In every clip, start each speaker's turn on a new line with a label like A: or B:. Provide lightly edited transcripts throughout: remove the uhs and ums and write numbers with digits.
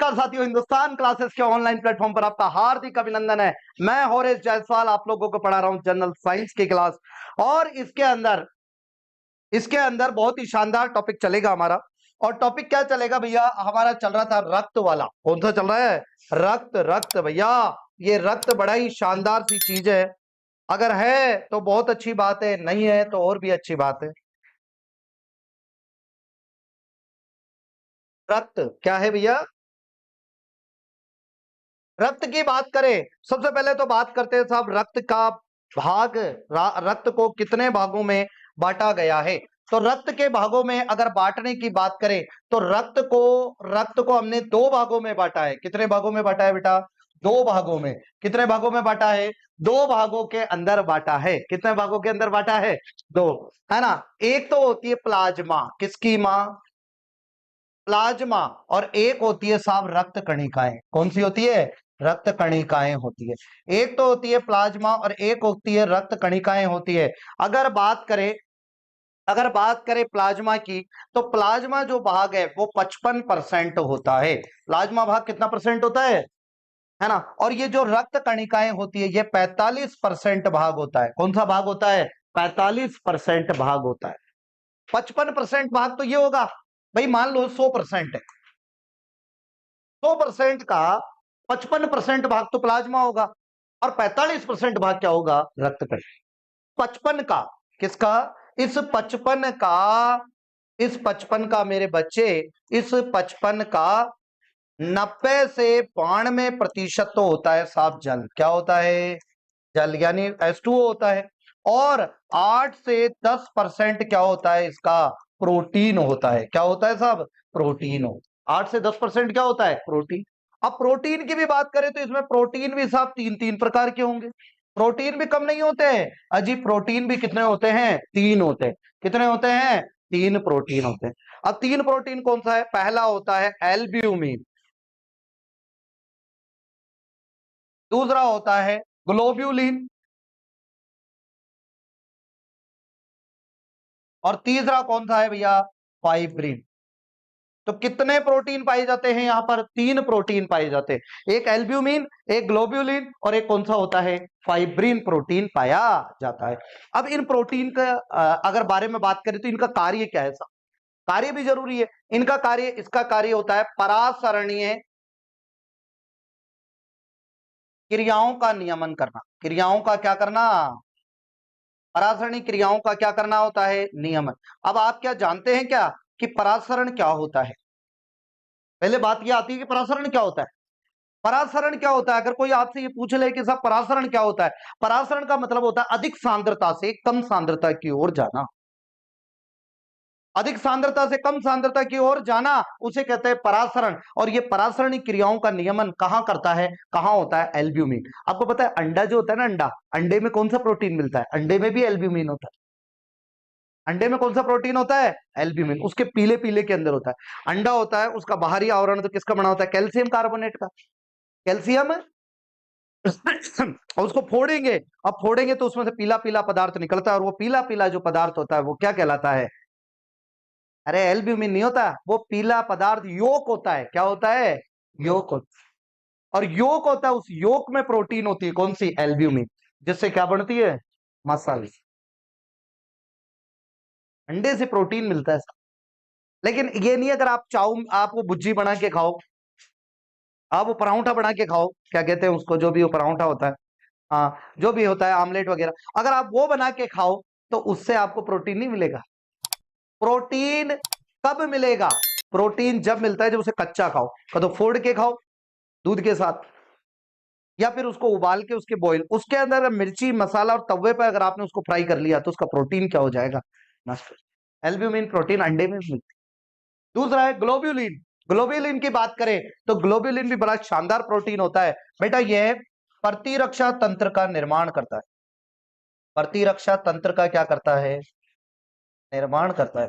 A: नमस्कार साथियों, हिंदुस्तान क्लासेस के ऑनलाइन प्लेटफॉर्म पर आपका हार्दिक अभिनंदन है। मैं होरेश जायसवाल आप लोगों को पढ़ा रहा हूं जनरल साइंस की क्लास। और इसके अंदर बहुत ही शानदार टॉपिक चलेगा हमारा। और टॉपिक क्या चलेगा भैया? हमारा चल रहा था रक्त वाला। कौन सा चल रहा है? रक्त। रक्त भैया, ये रक्त बड़ा ही शानदार सी चीज है। अगर है तो बहुत अच्छी बात है, नहीं है तो और भी अच्छी बात है। रक्त क्या है भैया? रक्त की बात करें, सबसे पहले तो बात करते हैं साहब रक्त का भाग। रक्त को कितने भागों में बांटा गया है? तो रक्त के भागों में अगर बांटने की बात करें तो रक्त को हमने दो भागों में बांटा है। कितने भागों में बांटा है बेटा? दो भागों में। कितने भागों में बांटा है? दो भागों के अंदर बांटा है। कितने भागों के अंदर बांटा है? दो, है ना। एक तो होती है प्लाज्मा। किसकी मां? प्लाज्मा। और एक होती है साहब रक्त कणिकाएं। कौन सी होती है? रक्त कणिकाएं होती है। एक तो होती है प्लाज्मा और एक होती है रक्त कणिकाएं होती है। अगर बात करें प्लाज्मा की, तो प्लाज्मा जो भाग है वो 55% होता है। प्लाज्मा भाग कितना परसेंट होता है ना। और ये जो रक्त कणिकाएं होती है ये 45% भाग होता है। कौन सा भाग होता है? 45% भाग होता है। 55% भाग तो ये होगा भाई, मान लो 100% है। 100% का 55% भाग तो प्लाज्मा होगा और 45% भाग क्या होगा? रक्त कणिका। 55 का किसका? इस 55 का मेरे बच्चे, इस 55 का 90 से 92% तो होता है साफ जल। क्या होता है? जल, यानी H2O होता है। और 8 से 10% क्या होता है इसका? प्रोटीन होता है। क्या होता है साहब? प्रोटीन हो। 8 से 10% क्या होता है? प्रोटीन। अब प्रोटीन की भी बात करें तो इसमें प्रोटीन भी साहब तीन तीन प्रकार के होंगे। प्रोटीन भी कम नहीं होते हैं अजी, प्रोटीन भी कितने होते हैं? तीन होते हैं। कितने होते हैं? तीन प्रोटीन होते हैं। अब तीन प्रोटीन कौन सा है? पहला होता है एल्ब्यूमिन, दूसरा होता है ग्लोब्यूलिन, और तीसरा कौन सा है भैया? फाइब्रिन। तो कितने प्रोटीन पाए जाते हैं यहां पर? तीन प्रोटीन पाए जाते हैं। एक एल्ब्यूमिन, एक ग्लोब्यूलिन और एक कौन सा होता है? फाइब्रिन प्रोटीन पाया जाता है। अब इन प्रोटीन का अगर बारे में बात करें तो इनका कार्य क्या है? कार्य भी जरूरी है। इसका कार्य होता है परासरणीय क्रियाओं का नियमन करना। क्रियाओं का क्या करना? परासरणीय क्रियाओं का क्या करना होता है? नियमन। अब आप क्या जानते हैं क्या कि परासरण क्या होता है? पहले बात यह आती है कि परासरण क्या होता है। परासरण क्या होता है? अगर कोई आपसे ये पूछ ले कि साहब परासरण क्या होता है, परासरण का मतलब होता है अधिक सांद्रता से कम सांद्रता की ओर जाना। अधिक सांद्रता से कम सांद्रता की ओर जाना उसे कहते हैं परासरण। और ये परासरणिक क्रियाओं का नियमन कहां करता है? कहां होता है? एल्ब्यूमिन। आपको पता है अंडा जो होता है ना, अंडे में कौन सा प्रोटीन मिलता है? अंडे में भी एल्ब्यूमिन होता है। अंडे में कौन सा प्रोटीन होता है? एल्ब्यूमिन। उसके पीले पीले के अंदर होता है। अंडा होता है, उसका बाहरी आवरण तो किसका बना होता है? कैल्शियम कार्बोनेट का। कैल्शियम और उसको फोड़ेंगे। अब फोड़ेंगे तो उसमें से पीला पीला पदार्थ निकलता है, और वो पीला पीला जो पदार्थ होता है वो क्या कहलाता है? अरे एल्ब्यूमिन नहीं होता, वो पीला पदार्थ योक होता है। क्या होता है? योक होता है। और योक होता है, उस योक में प्रोटीन होती है। कौन सी? एल्ब्यूमिन। जिससे क्या बनती है? मसल। अंडे से प्रोटीन मिलता है। लेकिन ये नहीं अगर आप चाहो आप वो भुज्जी बना के खाओ, आप वो पराठा बना के खाओ, क्या कहते हैं उसको, जो भी वो पराठा होता है, हाँ जो भी होता है, आमलेट वगैरह, अगर आप वो बना के खाओ तो उससे आपको प्रोटीन नहीं मिलेगा। प्रोटीन कब मिलेगा? प्रोटीन जब मिलता है जब उसे कच्चा खाओ, तो फोड़ के खाओ दूध के साथ, या फिर उसको उबाल के उसके बॉईल, उसके अंदर मिर्ची मसाला और तवे पर अगर आपने उसको फ्राई कर लिया तो उसका प्रोटीन क्या हो जाएगा? नष्ट। एल्ब्यूमिन प्रोटीन अंडे में मिलती है। दूसरा है ग्लोब्यूलिन। ग्लोब्यूलिन की बात करें तो ग्लोब्यूलिन भी बड़ा शानदार प्रोटीन होता है बेटा। यह प्रतिरक्षा तंत्र का निर्माण करता है। प्रतिरक्षा तंत्र का क्या करता है? निर्माण करता है।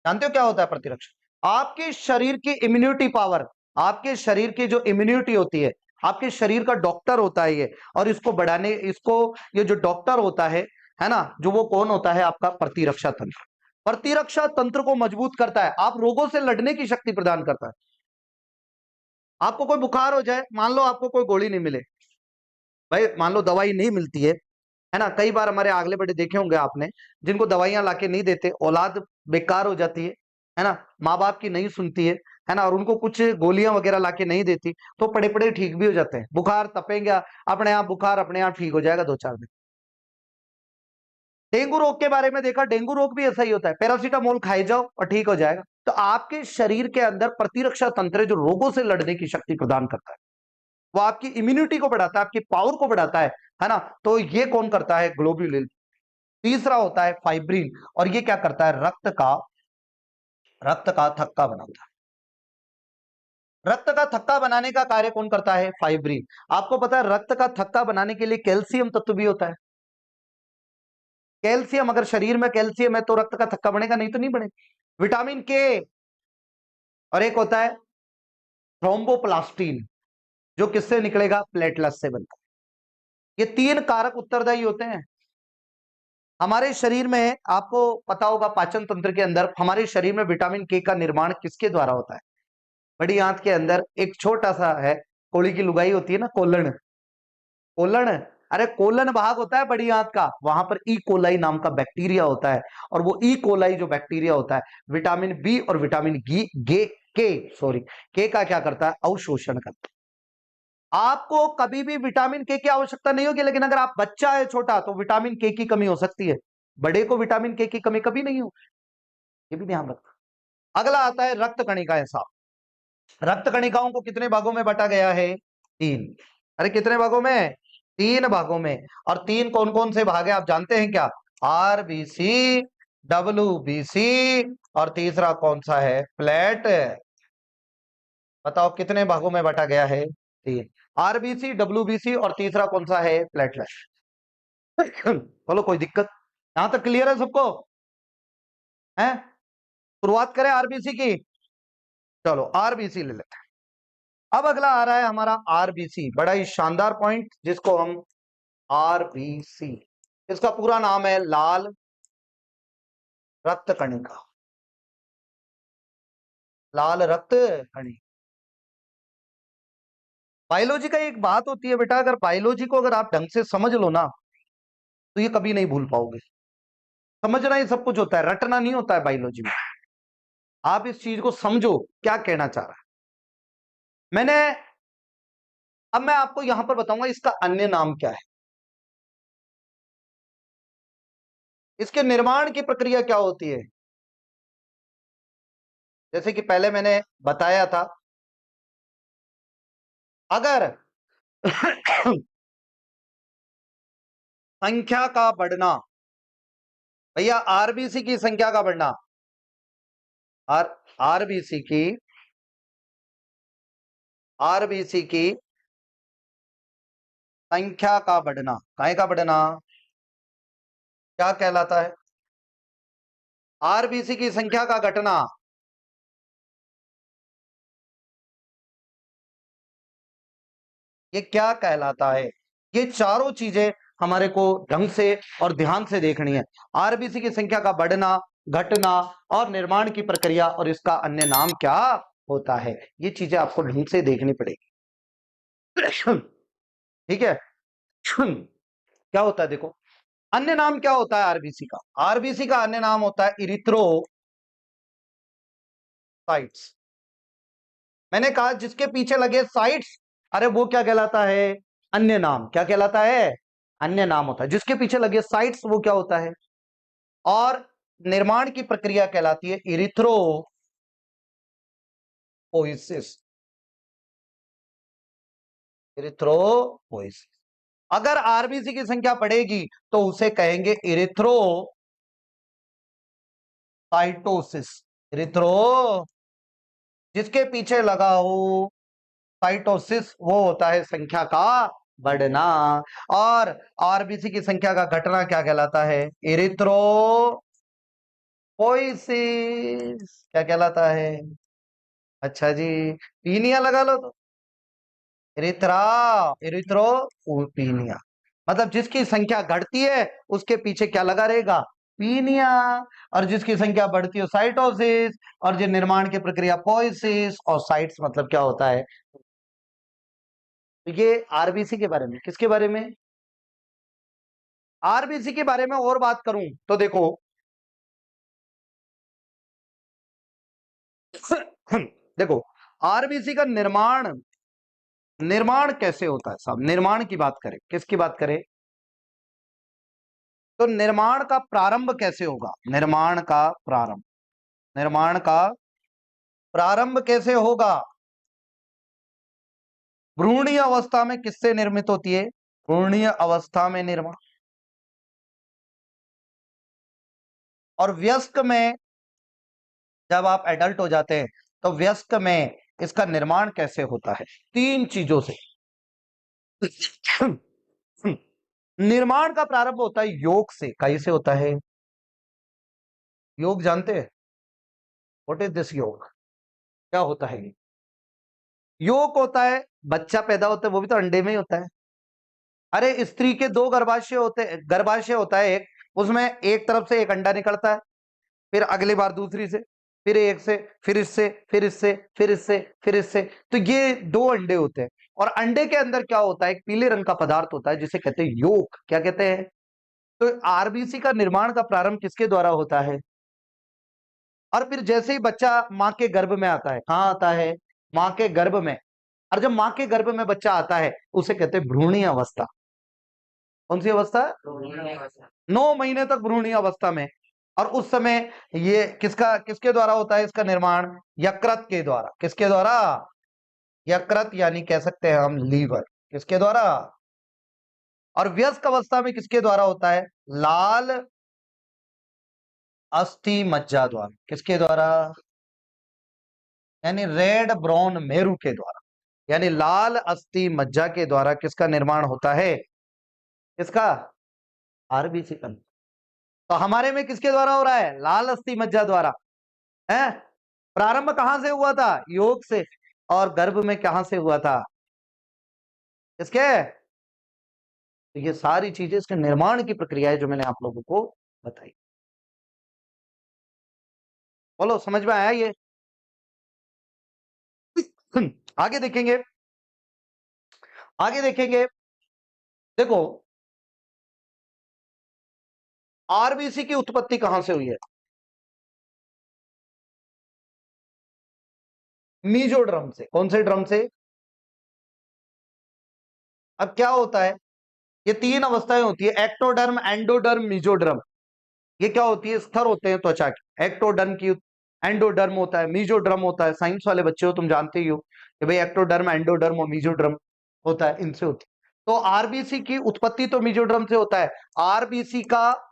A: जानते हो क्या होता है प्रतिरक्षा? आपके शरीर की इम्यूनिटी पावर, आपके शरीर की जो इम्यूनिटी होती है, आपके शरीर का डॉक्टर होता है ये। और इसको बढ़ाने, इसको, ये जो डॉक्टर होता है ना, जो वो कौन होता है? आपका प्रतिरक्षा तंत्र। प्रतिरक्षा तंत्र को मजबूत करता है, आप रोगों से लड़ने की शक्ति प्रदान करता है। आपको कोई बुखार हो जाए, मान लो आपको कोई गोली नहीं मिले, भाई मान लो दवाई नहीं मिलती है ना। कई बार हमारे आगले बड़े देखे होंगे आपने, जिनको दवाइयां लाके नहीं देते, औलाद बेकार हो जाती है ना, माँ बाप की नहीं सुनती है ना, और उनको कुछ गोलियां वगैरह लाके नहीं देती, तो पड़े पड़े ठीक भी हो जाते हैं। बुखार तपेंगे अपने आप, बुखार अपने आप ठीक हो जाएगा 2-4 दिन। डेंगू रोग के बारे में देखा, डेंगू रोग भी ऐसा ही होता है, पैरासीटामोल खाए जाओ और ठीक हो जाएगा। तो आपके शरीर के अंदर प्रतिरक्षा तंत्र जो रोगों से लड़ने की शक्ति प्रदान करता है, वो आपकी इम्यूनिटी को बढ़ाता है, आपकी पावर को बढ़ाता है ना। तो ये कौन करता है? ग्लोब्यूलिन। तीसरा होता है फाइब्रिन, और ये क्या करता है? रक्त का थक्का बनाता है। रक्त का थक्का बनाने का कार्य कौन करता है? फाइब्रिन। आपको पता है रक्त का थक्का बनाने के लिए कैल्शियम तत्व भी होता है। कैल्शियम, अगर शरीर में कैल्शियम है तो रक्त का थक्का बनेगा, नहीं तो नहीं बनेगा। विटामिन के, और एक होता है थ्रोम्बोप्लास्टिन, जो किससे निकलेगा? प्लेटलेट्स से बनता है। ये 3 कारक उत्तरदायी होते हैं हमारे शरीर में। आपको पता होगा पाचन तंत्र के अंदर हमारे शरीर में विटामिन के का निर्माण किसके द्वारा होता है? बड़ी आंत के अंदर एक छोटा सा है, कोड़ी की लुगाई होती है ना, कोलन। कोलन, अरे कोलन भाग होता है बड़ी आंत का, वहां पर ई कोलाई नाम का बैक्टीरिया होता है। और वो ई कोलाई जो बैक्टीरिया होता है, विटामिन बी और विटामिन के का क्या करता है? अवशोषण करता है। आपको कभी भी विटामिन के की आवश्यकता नहीं होगी, लेकिन अगर आप बच्चा है छोटा तो विटामिन के की कमी हो सकती है। बड़े को विटामिन के की कमी कभी नहीं होगी, ये भी ध्यान रखना। अगला आता है रक्त कणिकाएं साहब। रक्त कणिकाओं को कितने भागों में बांटा गया है? 3। अरे कितने भागों में? 3 भागों में। और 3 कौन कौन से भाग है आप जानते हैं क्या? आरबीसी, डब्ल्यूबीसी, और तीसरा कौन सा है? प्लेट। बताओ कितने भागों में बांटा गया है? 3। आरबीसी, डब्ल्यूबीसी, और तीसरा कौन सा है? प्लेटलेट। बोलो कोई दिक्कत? यहां तक क्लियर है सबको? है? शुरुआत करें आरबीसी की। चलो आरबीसी ले लेते हैं। अब अगला आ रहा है हमारा आरबीसी, बड़ा ही शानदार पॉइंट, जिसको हम आरबीसी, इसका पूरा नाम है लाल रक्त कणिका। लाल रक्त कणिका। बायोलॉजी का एक बात होती है बेटा, अगर बायोलॉजी को अगर आप ढंग से समझ लो ना, तो ये कभी नहीं भूल पाओगे। समझना ही सब कुछ होता है, रटना नहीं होता है बायोलॉजी में। आप इस चीज को समझो क्या कहना चाह रहा है। मैंने, अब मैं आपको यहां पर बताऊंगा इसका अन्य नाम क्या है, इसके निर्माण की प्रक्रिया क्या होती है। जैसे कि पहले मैंने बताया था, अगर संख्या का बढ़ना, भैया आरबीसी की संख्या का बढ़ना, आरबीसी की संख्या का बढ़ना, काय का बढ़ना क्या कहलाता है? आरबीसी की संख्या का घटना, ये क्या कहलाता है? ये चारों चीजें हमारे को ढंग से और ध्यान से देखनी है। आरबीसी की संख्या का बढ़ना, घटना, और निर्माण की प्रक्रिया, और इसका अन्य नाम क्या होता है, ये चीजें आपको ढंग से देखनी पड़ेगी। ठीक है? क्या होता है देखो, अन्य नाम क्या होता है आरबीसी का? आरबीसी का अन्य नाम होता है इरिथ्रोसाइट्स। मैंने कहा जिसके पीछे लगे साइट्स, अरे वो क्या कहलाता है? अन्य नाम। क्या कहलाता है? अन्य नाम होता है। जिसके पीछे लगे साइट्स वो क्या होता है? और निर्माण की प्रक्रिया कहलाती है इरिथ्रोपोइसिस। इरिथ्रोपोइसिस। अगर आरबीसी की संख्या बढ़ेगी तो उसे कहेंगे इरिथ्रोसाइटोसिस। इरिथ्रो, जिसके पीछे लगा हो साइटोसिस, वो होता है संख्या का बढ़ना। और आरबीसी की संख्या का घटना क्या कहलाता है? इरिथ्रोपोइसिस। क्या कहलाता है? अच्छा जी, पीनिया लगा लो तो। इरिथ्रा, इरिथ्रोपीनिया, मतलब जिसकी संख्या घटती है उसके पीछे क्या लगा रहेगा? पीनिया, और जिसकी संख्या बढ़ती हो साइटोसिस, और जो निर्माण की प्रक्रिया पोइसिस, और साइट्स मतलब क्या होता है। ये आरबीसी के बारे में, किसके बारे में, आरबीसी के बारे में और बात करूं तो देखो देखो आरबीसी का निर्माण, निर्माण कैसे होता है साहब, निर्माण की बात करें, किसकी बात करें, तो निर्माण का प्रारंभ कैसे होगा, निर्माण का प्रारंभ, निर्माण का प्रारंभ कैसे होगा, भ्रूणीय अवस्था में किससे निर्मित होती है, भ्रूणीय अवस्था में निर्माण, और वयस्क में, जब आप एडल्ट हो जाते हैं तो वयस्क में इसका निर्माण कैसे होता है, तीन चीजों से। निर्माण का प्रारंभ होता है योग से, कैसे होता है, योग जानते हैं, व्हाट इज दिस योग, क्या होता है ये, योग होता है बच्चा पैदा होता है, वो भी तो अंडे में ही होता है। अरे स्त्री के दो गर्भाशय होते, गर्भाशय होता है एक, उसमें एक तरफ से एक अंडा निकलता है, फिर अगली बार दूसरी से, फिर एक से, फिर इससे, फिर इससे, फिर इससे, फिर इससे, तो ये दो अंडे होते हैं। और अंडे के अंदर क्या होता है, एक पीले रंग का पदार्थ होता है जिसे कहते हैं योक, क्या कहते हैं। तो आरबीसी का निर्माण का प्रारंभ किसके द्वारा होता है, और फिर जैसे ही बच्चा मां के गर्भ में आता है, कहां आता है, मां के गर्भ में, और जब मां के गर्भ में बच्चा आता है उसे कहते हैं भ्रूणीय अवस्था। कौन सी अवस्था, 9 महीने तक भ्रूणीय अवस्था में। और उस समय ये किसका, किसके द्वारा होता है इसका निर्माण, यकृत के द्वारा, किसके द्वारा, यकृत यानी कह सकते हैं हम लीवर, किसके द्वारा, और वयस्क अवस्था में किसके द्वारा होता है, लाल अस्थि मज्जा द्वारा, किसके द्वारा, यानी रेड ब्राउन मेरू के द्वारा, यानी लाल अस्थि मज्जा के द्वारा किसका निर्माण होता है, किसका, आरबीसी का। तो हमारे में किसके द्वारा हो रहा है, लाल अस्थि मज्जा द्वारा है। प्रारंभ कहां से हुआ था, योग से, और गर्भ में कहां से हुआ था, इसके। तो ये सारी चीजें इसके निर्माण की प्रक्रिया है जो मैंने आप लोगों को बताई। बोलो समझ में आया ये। आगे देखेंगे, आगे देखेंगे, देखो आरबीसी की उत्पत्ति कहां से हुई है, मीजोड्रम से, कौन से ड्रम से। अब क्या होता है, ये तीन अवस्थाएं होती है, एक्टोडर्म, एंडोडर्म, मीजोड्रम। ये क्या होती है, स्तर होते हैं त्वचा के, एक्टोडर्म की, एंडोडर्म होता है, मीजोड्रम होता है, साइंस वाले बच्चे हो तुम जानते ही हो कि भाई एक्टोडर्म, एंडोडर्म और मीजोड्रम होता है, इनसे होती है। तो आरबीसी की उत्पत्ति तो मीजोड्रम से होता है। आरबीसी का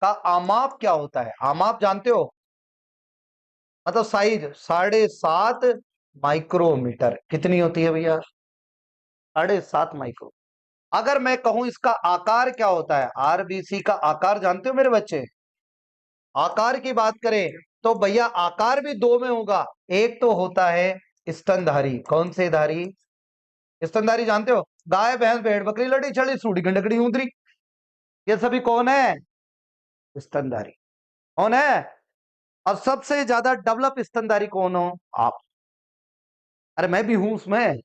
A: आमाप क्या होता है, आमाप जानते हो, मतलब साइज 7.5 माइक्रोमीटर, कितनी होती है भैया, 7.5 माइक्रो। अगर मैं कहूं इसका आकार क्या होता है, आरबीसी का आकार जानते हो मेरे बच्चे, आकार की बात करें तो भैया आकार भी दो में होगा, एक तो होता है स्तनधारी, कौन से धारी, स्तनधारी जानते हो, गाय भैंस भेड़ बकरी लड़ी छड़ी सूढ़ी गंडकड़ी ऊंदरी, ये सभी कौन है, स्तनधारी, कौन है। और सबसे ज्यादा डेवलप स्तनधारी कौन हो, आप। अरे मैं भी हूं उसमें,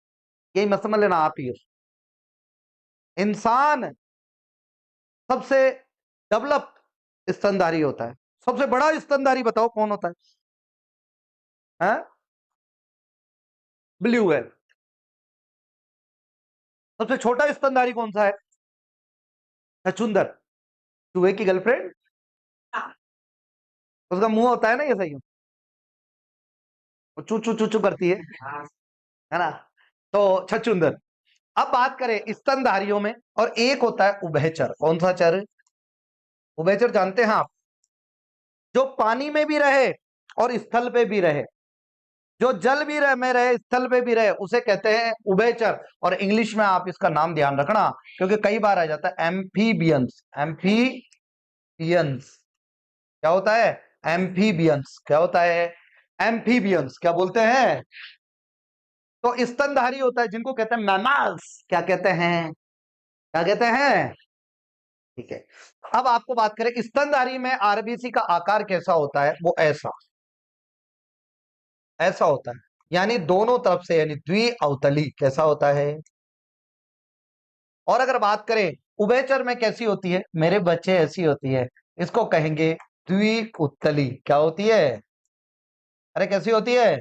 A: यही मत समझ लेना, आप ही हो। इंसान सबसे डेवलप स्तनधारी होता है। सबसे बड़ा स्तनधारी बताओ कौन होता है, ब्लू व्हेल। सबसे छोटा स्तनधारी कौन सा है, छछूंदर, चूहे की गर्लफ्रेंड, उसका मुंह होता है ना ये, सही, वो चू चू चू चू करती है ना। तो छछूंदर। अब बात करें स्तनधारियों में, और एक होता है उभयचर, कौन सा चर, उभयचर जानते हैं आप, जो पानी में भी रहे और स्थल पे भी रहे, जो जल भी रहे में रहे, स्थल पे भी रहे, उसे कहते हैं उभयचर। और इंग्लिश में आप इसका नाम ध्यान रखना, क्योंकि कई बार आ जाता है एम्फीबियंस, एम्फीबियंस क्या होता है, एम्फीबियंस क्या होता है, एम्फीबियंस क्या बोलते हैं। तो स्तनधारी होता है जिनको कहते हैं मैमल्स, क्या कहते हैं, क्या कहते हैं, ठीक है। अब आपको बात करें स्तनधारी में आरबीसी का आकार कैसा होता है, वो ऐसा ऐसा होता है, यानी दोनों तरफ से, यानी द्विअवतली कैसा होता है। और अगर बात करें उभयचर में कैसी होती है मेरे बच्चे, ऐसी होती है, इसको कहेंगे द्विउत्तली। क्या होती है, अरे कैसी होती है।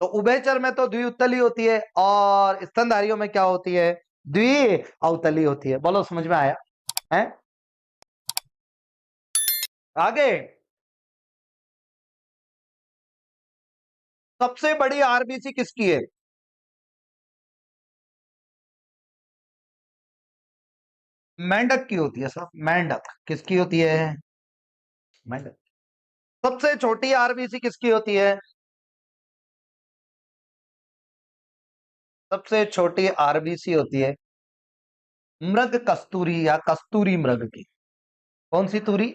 A: तो उभयचर में तो द्विउत्तली होती है, और स्तनधारियों में क्या होती है, द्विअवतली होती है। बोलो समझ में आया है। आगे, सबसे बड़ी आरबीसी किसकी है, मेंढक की होती है सर। मेंढक किसकी होती है, मेंढक। सबसे छोटी आरबीसी किसकी होती है, सबसे छोटी आरबीसी होती है मृग कस्तूरी या कस्तूरी मृग की। कौन सी तूरी,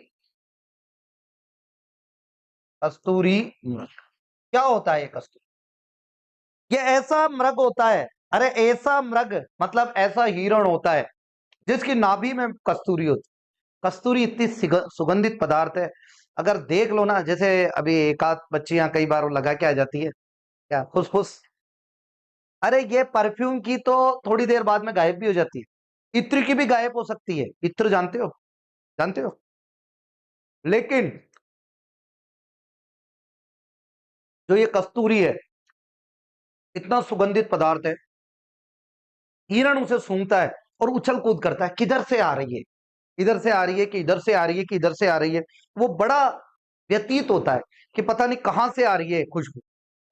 A: कस्तूरी मृग। क्या होता है ये कस्तूरी, ये ऐसा मृग होता है, अरे ऐसा मृग मतलब ऐसा हिरण होता है जिसकी नाभि में कस्तूरी होती है। कस्तूरी इतनी सुगंधित पदार्थ है, अगर देख लो ना, जैसे अभी एक आध बच्चियां कई बार वो लगा के आ जाती है, क्या फुसफुस, अरे ये परफ्यूम की तो थोड़ी देर बाद में गायब भी हो जाती है, इत्र की भी गायब हो सकती है। इत्र जानते हो, जानते हो। लेकिन जो ये कस्तूरी है, इतना सुगंधित पदार्थ है, हिरण उसे सूंघता है और उछल कूद करता है, किधर से आ रही है, इधर से आ रही है कि इधर से आ रही है कि इधर से आ रही है। वो बड़ा व्यतीत होता है कि पता नहीं कहां से आ रही है खुशबू,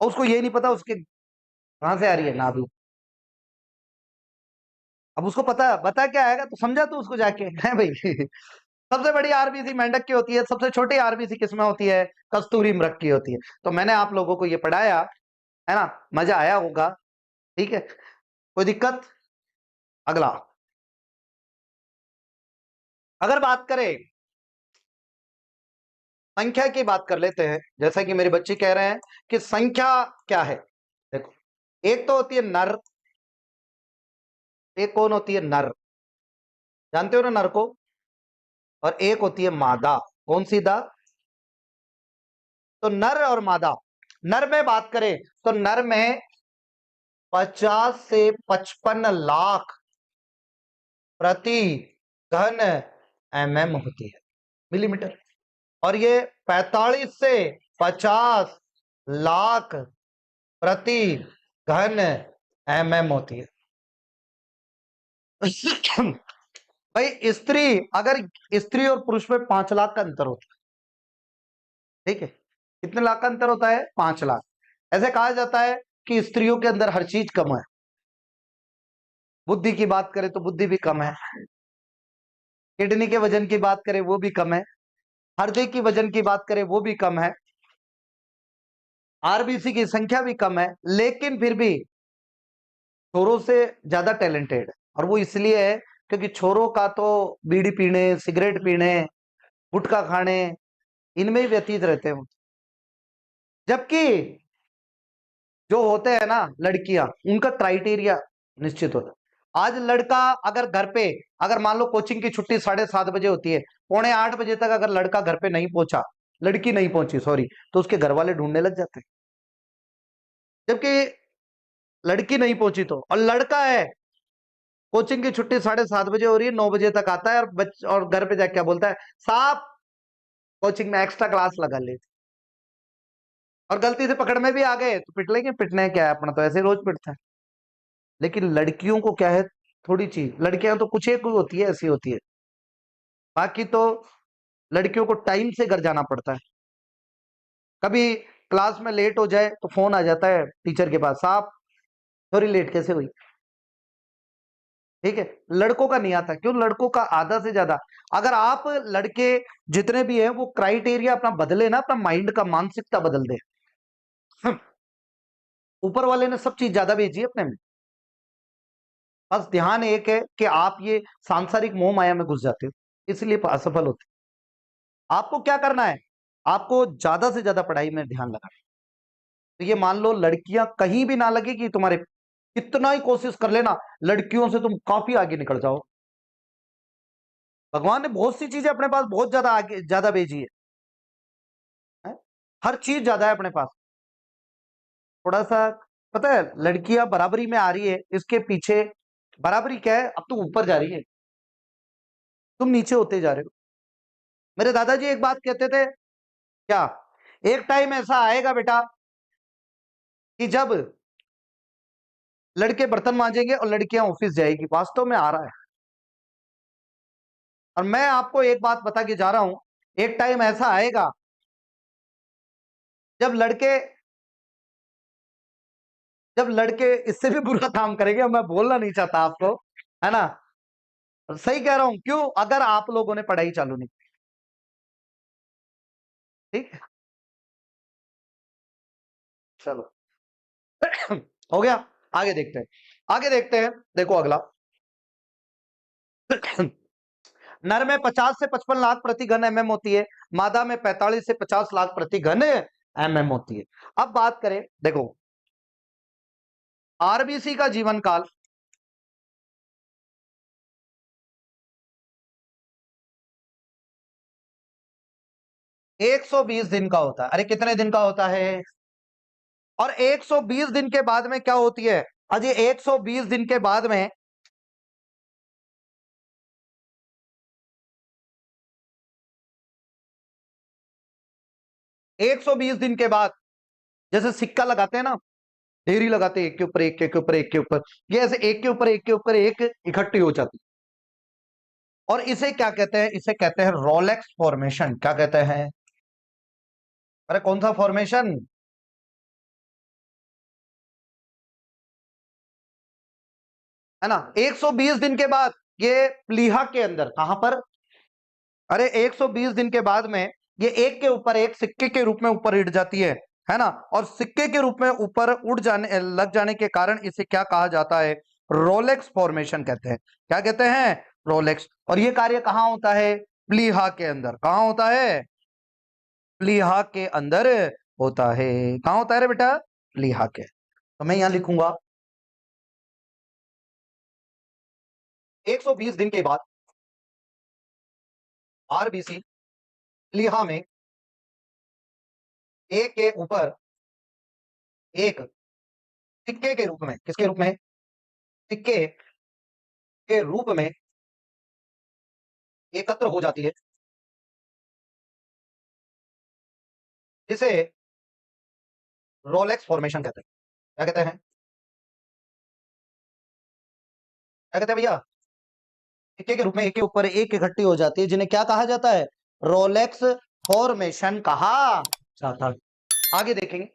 A: और उसको ये नहीं पता उसके कहां से आ रही है नाभि। अब उसको पता बता क्या आएगा, तो समझा तू उसको जाके है भाई। सबसे बड़ी आरबीसी मेंढक की होती है, सबसे छोटी आरबीसी किसमें होती है, कस्तूरी मृग की होती है। तो मैंने आप लोगों को ये पढ़ाया है ना, मजा आया होगा। ठीक है, कोई दिक्कत। अगला, अगर बात करें संख्या की, बात कर लेते हैं, जैसा कि मेरे बच्चे कह रहे हैं कि संख्या क्या है। देखो, एक तो होती है नर, एक कौन होती है, नर, जानते हो ना नर को, और एक होती है मादा। कौन सी दा, तो नर और मादा। नर में बात करें तो नर में 50 से 55 लाख प्रति घन mm होती है, मिलीमीटर। और ये 45 से 50 लाख प्रति घन होती है। भाई स्त्री, अगर स्त्री और पुरुष में 5 लाख का अंतर होता है, ठीक है, कितने लाख का अंतर होता है, 5 लाख। ऐसे कहा जाता है कि स्त्रियों के अंदर हर चीज कम है, बुद्धि की बात करें तो बुद्धि भी कम है, किडनी के वजन की बात करें वो भी कम है, हृदय की वजन की बात करें वो भी कम है, आरबीसी की संख्या भी कम है, लेकिन फिर भी छोरों से ज्यादा टैलेंटेड है। और वो इसलिए है क्योंकि छोरों का तो बीड़ी पीने, सिगरेट पीने, गुटखा खाने, इनमें ही व्यतीत रहते हैं। जबकि जो होते हैं ना लड़कियां, उनका क्राइटेरिया निश्चित होता है। आज लड़का अगर घर पे, अगर मान लो कोचिंग की छुट्टी 7:30 बजे होती है, 7:45 तक अगर लड़का घर पे नहीं पहुंचा, लड़की नहीं पहुंची सॉरी, तो उसके घर वाले ढूंढने लग जाते हैं। जबकि लड़की नहीं पहुंची तो, और लड़का है, कोचिंग की छुट्टी 7:30 बजे हो रही है, 9 बजे तक आता है, और घर पे जाके क्या बोलता है, साहब कोचिंग में एक्स्ट्रा क्लास लगा ले। और गलती से पकड़ में भी आ गए तो पिट लेंगे, पिटने क्या है, अपना तो ऐसे रोज पिटता है। लेकिन लड़कियों को क्या है, थोड़ी चीज, लड़कियां तो कुछ एक कोई होती है, ऐसी होती है, बाकी तो लड़कियों को टाइम से घर जाना पड़ता है। कभी क्लास में लेट हो जाए तो फोन आ जाता है टीचर के पास, साहब सॉरी लेट कैसे हुई। ठीक है, लड़कों का नहीं आता, क्यों, लड़कों का आधा से ज्यादा। अगर आप लड़के जितने भी हैं वो क्राइटेरिया अपना बदले ना, अपना माइंड का मानसिकता बदल दे, ऊपर वाले ने सब चीज ज्यादा भेजी है अपने में। बस ध्यान एक है कि आप ये सांसारिक मोह माया में घुस जाते हो, इसलिए असफल होते हो। आपको क्या करना है, आपको ज्यादा से ज्यादा पढ़ाई में ध्यान लगाना है। तो ये मान लो लड़कियां कहीं भी ना लगे कि तुम्हारे, कितना ही कोशिश कर लेना, लड़कियों से तुम काफी आगे निकल जाओ। भगवान ने बहुत सी चीजें अपने पास बहुत ज्यादा आगे ज्यादा भेजी है? हर चीज ज्यादा है अपने पास। थोड़ा सा पता है, लड़कियां बराबरी में आ रही है, इसके पीछे बराबरी क्या है, अब तो ऊपर जा रही है, तुम नीचे होते जा रहे हो। मेरे दादाजी एक बात कहते थे, क्या, एक टाइम ऐसा आएगा बेटा कि जब लड़के बर्तन मांजेंगे और लड़कियां ऑफिस जाएगी। वास्तव में आ रहा है। और मैं आपको एक बात बता के जा रहा हूं, एक टाइम ऐसा आएगा जब लड़के जब लड़के इससे भी बुरा काम करेंगे। मैं बोलना नहीं चाहता आपको, है ना। सही कह रहा हूं, क्यों? अगर आप लोगों ने पढ़ाई चालू नहीं की। ठीक है, चलो। हो गया। आगे देखते हैं, आगे देखते हैं। देखो अगला। नर में 50 से 55 लाख प्रति घन एमएम होती है, मादा में 45 से 50 लाख प्रति घन एमएम होती है। अब बात करें, देखो आरबीसी का जीवन काल 120 दिन का होता है। अरे कितने दिन का होता है? और 120 दिन के बाद में क्या होती है? अजय 120 दिन के बाद में 120 दिन के बाद, जैसे सिक्का लगाते हैं ना, ढेरी लगाते हैं, एक के ऊपर एक के ऊपर एक के ऊपर, ये ऐसे एक के ऊपर एक के ऊपर एक इकट्ठी हो जाती है। और इसे क्या कहते हैं? इसे कहते हैं रोलेक्स फॉर्मेशन। क्या कहते हैं? अरे कौन सा फॉर्मेशन? है ना। 120 दिन के बाद ये प्लीहा के अंदर, कहां पर? अरे 120 दिन के बाद में ये एक के ऊपर एक सिक्के के रूप में ऊपर उठ जाती है ना। और सिक्के के रूप में ऊपर उड़ जाने लग जाने के कारण इसे क्या कहा जाता है? रोलेक्स फॉर्मेशन कहते हैं। क्या कहते हैं? रोलेक्स। और ये कार्य कहां होता है? प्लीहा के अंदर। कहां होता है? प्लीहा के अंदर होता है। कहां होता है रे बेटा? प्लीहा के। तो मैं यहां लिखूंगा 120 दिन के बाद आरबीसी प्लीहा में एक के ऊपर एक सिक्के के रूप में, किसके रूप में? सिक्के के रूप में एकत्र हो जाती है, जिसे रोलेक्स फॉर्मेशन कहते हैं। क्या कहते हैं? क्या कहते हैं भैया? सिक्के के रूप में एक के ऊपर एक इकट्ठी हो जाती है, जिन्हें क्या कहा जाता है? रोलेक्स फॉर्मेशन कहा जाता है। आगे देखेंगे।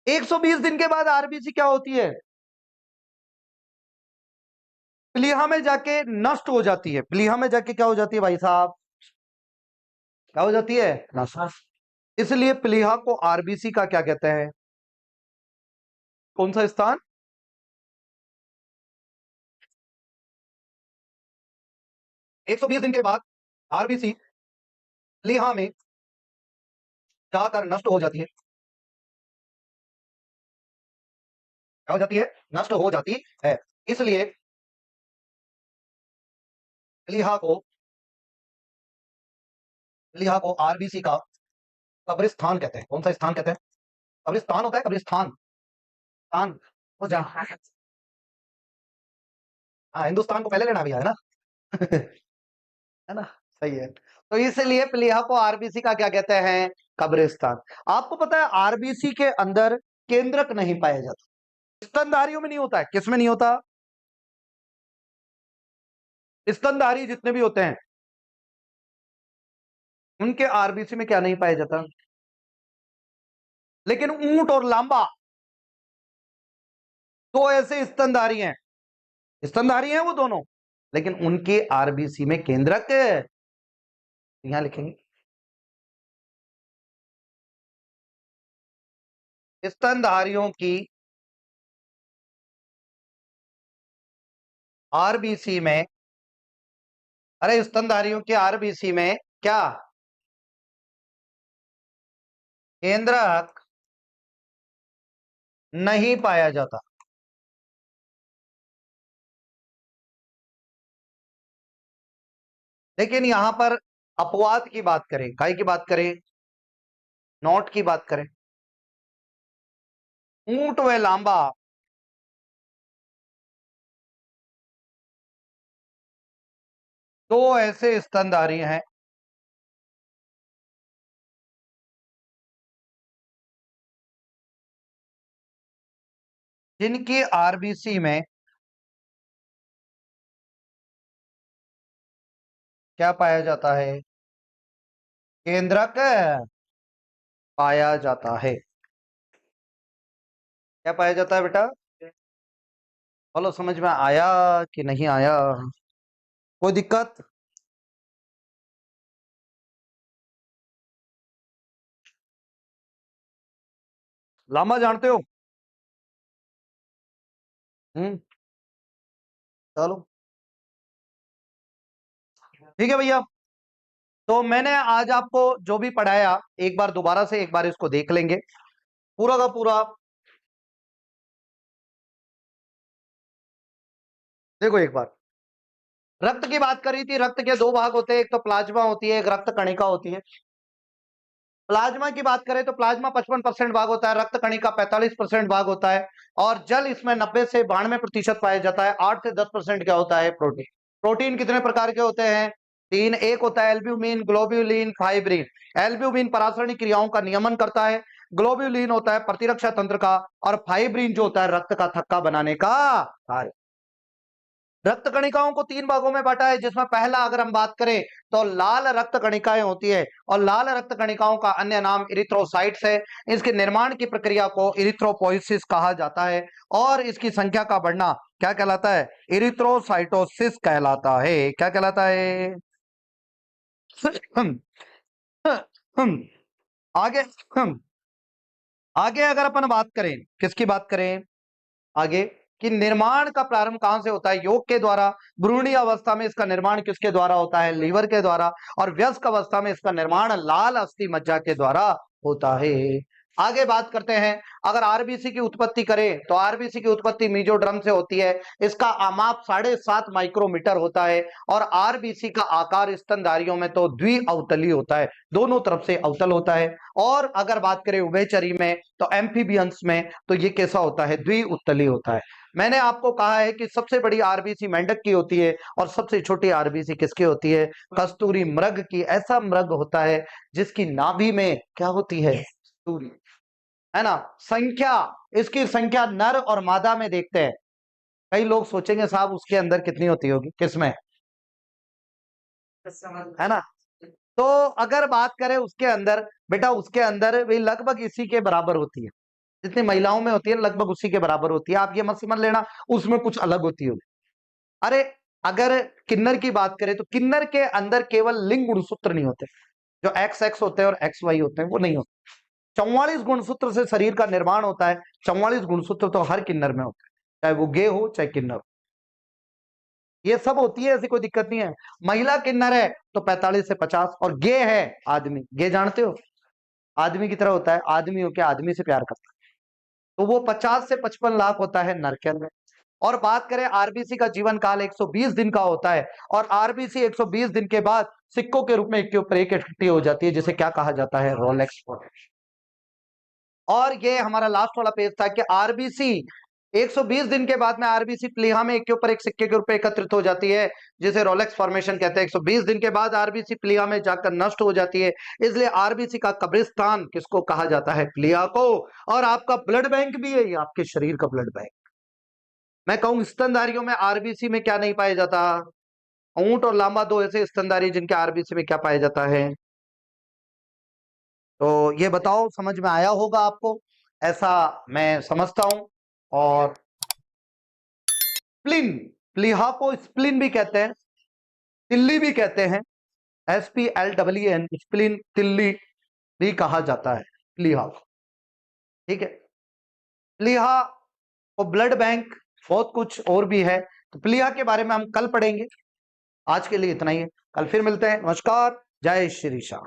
A: 120 दिन के बाद आरबीसी क्या होती है? प्लीहा में जाके नष्ट हो जाती है। प्लीहा में जाके क्या हो जाती है भाई साहब? क्या हो जाती है? नष्ट। इसलिए प्लीहा को आरबीसी का क्या कहते हैं? कौन सा स्थान? 120 दिन के बाद आरबीसी प्लीहा में जाकर नष्ट हो जाती है। क्या हो जाती है? नष्ट हो जाती है। इसलिए प्लीहा को आरबीसी का कब्रिस्तान कहते हैं। कौन सा स्थान कहते हैं? कब्रिस्तान होता है, कब्रिस्तान। स्थान हो जा। हाँ, हिंदुस्तान को पहले लेना भी है ना। है ना। सही है। तो इसलिए प्लीहा को आरबीसी का क्या कहते हैं? कब्रिस्तान। आपको पता है आरबीसी के अंदर केंद्रक नहीं पाया जाता। स्तनधारियों में नहीं होता है। किसमें नहीं होता? स्तनधारी जितने भी होते हैं उनके आरबीसी में क्या नहीं पाया जाता। लेकिन ऊंट और लांबा दो ऐसे स्तनधारी हैं वो दोनों, लेकिन उनके आरबीसी में केंद्रक यहां लिखेंगे। स्तनधारियों की आरबीसी में, अरे स्तनधारियों के आरबीसी में क्या केंद्रक नहीं पाया जाता। लेकिन यहां पर अपवाद की बात करें, काय की बात करें, नॉट की बात करें, ऊंट व लांबा दो ऐसे स्तनधारी हैं जिनकी आरबीसी में क्या पाया जाता है, केंद्रक पाया जाता है। क्या पाया जाता है बेटा, बोलो, समझ में आया कि नहीं आया, कोई दिक्कत? लामा जानते हो? हम्म, चलो ठीक है भैया। तो मैंने आज आपको जो भी पढ़ाया, एक बार दोबारा से एक बार इसको देख लेंगे पूरा का पूरा। देखो एक बार, रक्त की बात करी थी, रक्त के दो भाग होते हैं, एक तो प्लाज्मा होती है, एक रक्त कणिका होती है। प्लाज्मा की बात करें तो प्लाज्मा 55% भाग होता है, रक्त कणिका 45% भाग होता है, और जल इसमें 90 से 92% पाया जाता है। 8 से 10% क्या होता है, प्रोटीन। प्रोटीन कितने प्रकार के होते हैं, तीन। एक होता है एल्ब्यूमिन, ग्लोब्यूलिन, फाइब्रिन। एल्ब्यूमिन परासरणिक क्रियाओं का नियमन करता है, ग्लोब्यूलिन होता है प्रतिरक्षा तंत्र का, और फाइब्रिन जो होता है रक्त का थक्का बनाने का कार्य। रक्त कणिकाओं को तीन भागों में बांटा है, जिसमें पहला अगर हम बात करें तो लाल रक्त कणिकाएं होती है, और लाल रक्त कणिकाओं का अन्य नाम इरिथ्रोसाइट्स है। इसके निर्माण की प्रक्रिया को इरिथ्रोपोइसिस कहा जाता है, और इसकी संख्या का बढ़ना क्या कहलाता है, इरिथ्रोसाइटोसिस कहलाता है। क्या कहलाता है? आगे आगे अगर अपन बात करें, किसकी बात करें आगे, कि निर्माण का प्रारंभ कहां से होता है, योग के द्वारा। भ्रूणीय अवस्था में इसका निर्माण किसके द्वारा होता है, लीवर के द्वारा। और वयस्क अवस्था में इसका निर्माण लाल अस्थि मज्जा के द्वारा होता है। आगे बात करते हैं, अगर आरबीसी की उत्पत्ति करें तो आरबीसी की उत्पत्ति मीजोड्रम से होती है। इसका माप 7.5 माइक्रोमीटर होता है, और आरबीसी का आकार स्तनधारियों में तो द्विअवतली होता है, दोनों तरफ से अवतल होता है। और अगर बात करें उभयचरी में तो एम्फीबियंस में तो ये कैसा होता है, द्विउतली होता है। मैंने आपको कहा है कि सबसे बड़ी आरबीसी मेंढक की होती है, और सबसे छोटी आरबीसी किसकी होती है, कस्तूरी मृग की। ऐसा मृग होता है जिसकी नाभि में क्या होती है, कस्तूरी, है ना। संख्या, इसकी संख्या नर और मादा में देखते हैं। कई लोग सोचेंगे साहब उसके अंदर कितनी होती होगी, किसमें, है ना। तो अगर बात करें उसके अंदर, बेटा उसके अंदर भी लगभग इसी के बराबर होती है, जितनी महिलाओं में होती है लगभग उसी के बराबर होती है। आप ये मत समझ लेना उसमें कुछ अलग होती होगी। अरे, अगर किन्नर की बात करें तो किन्नर के अंदर केवल लिंग गुणसूत्र नहीं होते, जो एक्स एक्स होते हैं और एक्स वाई होते हैं वो नहीं होते। 44 गुणसूत्र से शरीर का निर्माण होता है। 44 गुणसूत्र तो हर किन्नर में होता है, चाहे वो गे हो चाहे किन्नर हो, ये सब होती है, ऐसी कोई दिक्कत नहीं है। महिला किन्नर है तो 45 से 50, और गे है आदमी, गे जानते हो, आदमी की तरह होता है, आदमी हो के आदमी से प्यार करता है, तो वो 50 से 55 लाख होता है नर के अंदर। और बात करें आरबीसी का जीवन काल 120 दिन का होता है, और आरबीसी 120 दिन के बाद सिक्कों के रूप में एक के ऊपर एक इकट्ठी हो जाती है, जिसे क्या कहा जाता है, रोलेक्स फॉर्मेशन। और ये हमारा लास्ट वाला पेज था कि आरबीसी 120 दिन के बाद में आरबीसी प्लीहा में एक के ऊपर एक सिक्के के रूप में एकत्रित हो जाती है, जिसे रोलेक्स फॉर्मेशन कहते हैं। 120 दिन के बाद आरबीसी प्लीहा में जाकर नष्ट हो जाती है, इसलिए आरबीसी का कब्रिस्तान किसको कहा जाता है, प्लीहा को। और आपका ब्लड बैंक भी है, ये आपके शरीर का ब्लड बैंक। मैं कहूं स्तनधारियों में आरबीसी में क्या नहीं पाया जाता, ऊंट और लांबा दो ऐसे स्तनधारी जिनके आरबीसी में क्या पाया जाता है। तो ये बताओ, समझ में आया होगा आपको, ऐसा मैं समझता हूं। और स्प्लिन, प्लीहा को स्प्लिन भी कहते हैं, तिल्ली भी कहते हैं, SPLEEN, स्प्लिन, तिल्ली भी कहा जाता है प्लीहा। ठीक है, प्लीहा और ब्लड बैंक, बहुत कुछ और भी है, तो प्लीहा के बारे में हम कल पढ़ेंगे। आज के लिए इतना ही है, कल फिर मिलते हैं। नमस्कार, जय श्री श्याम।